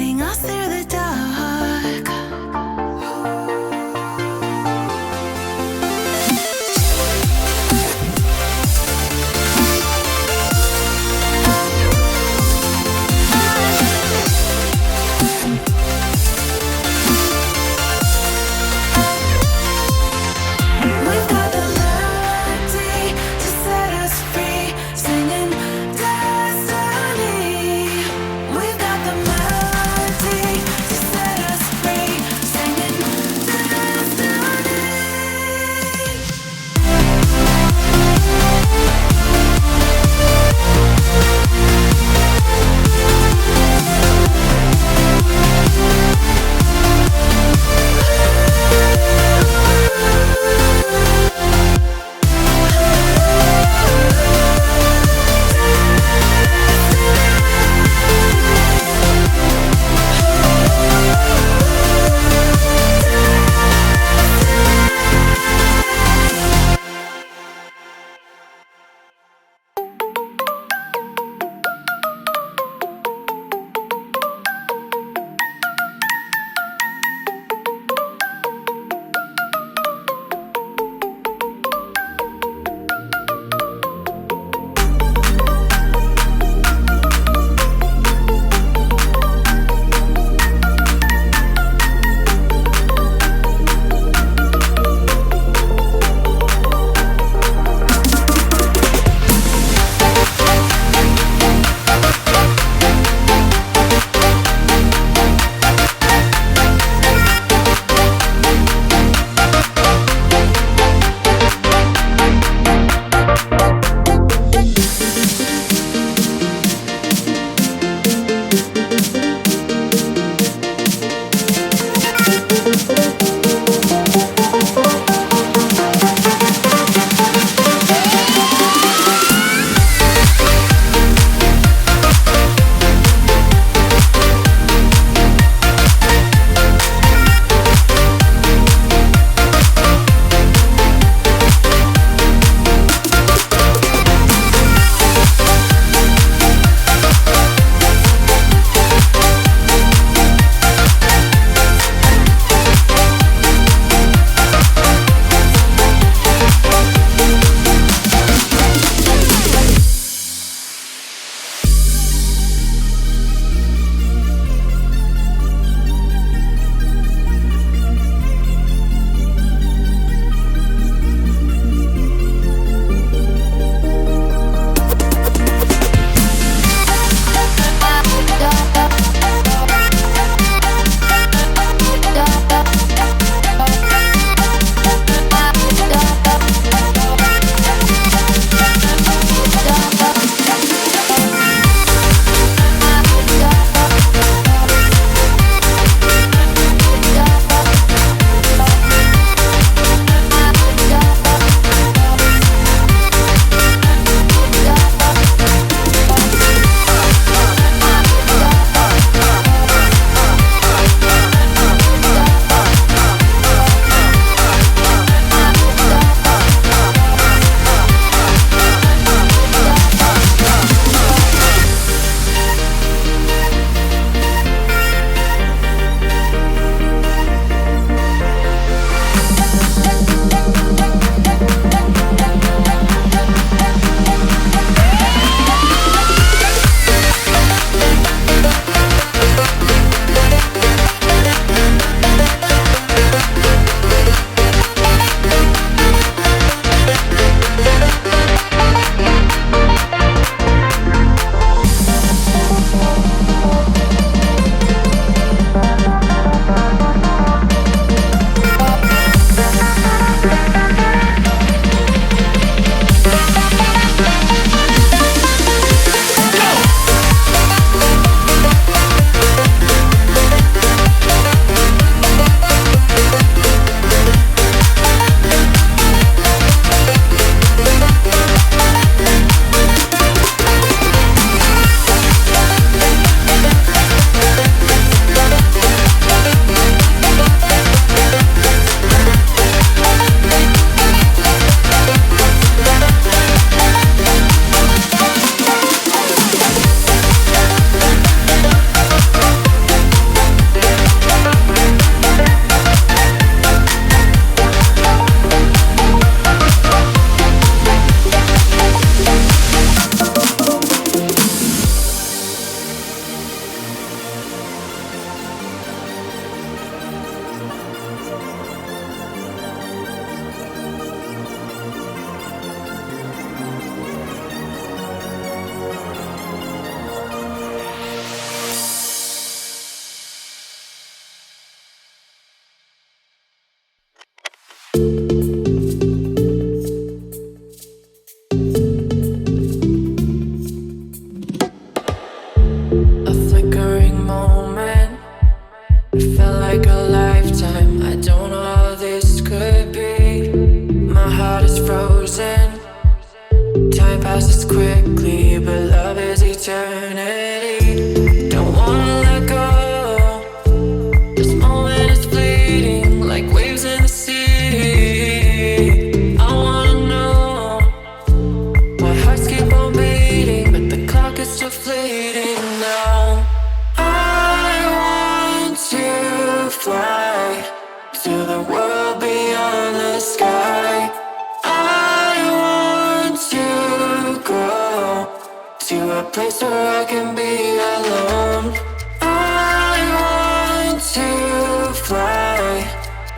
guiding us through the dark. We've got the melody to set us free, singing destiny. We've got the melody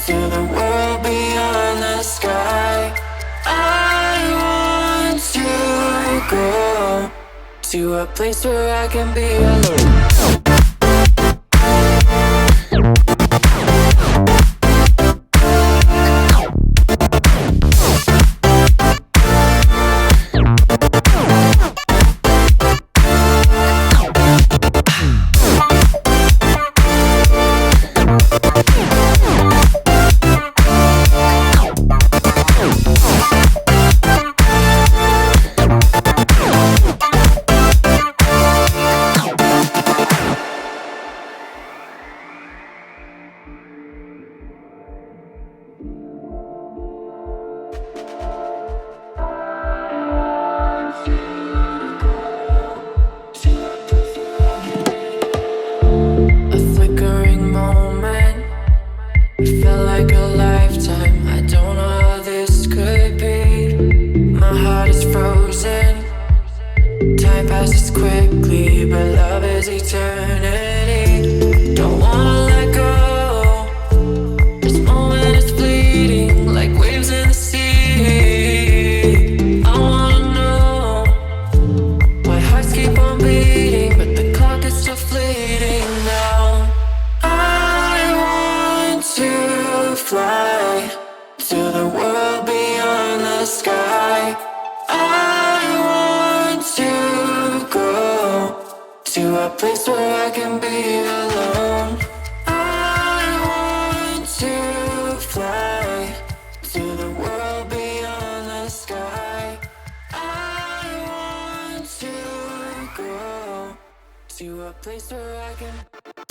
to the world beyond the sky. I want to go to a place where I can be alone. A flickering moment, it felt like a lifetime. I don't know how this could be. My heart is frozen. Time passes quickly, but love is eternity. Don't wanna let go. This moment is fleeting, like waves in the sea. I wanna know why hearts keep on beating, but the clock is still fleeting now. I want to fly to the world beyond the sky. I want to go to a place where I can be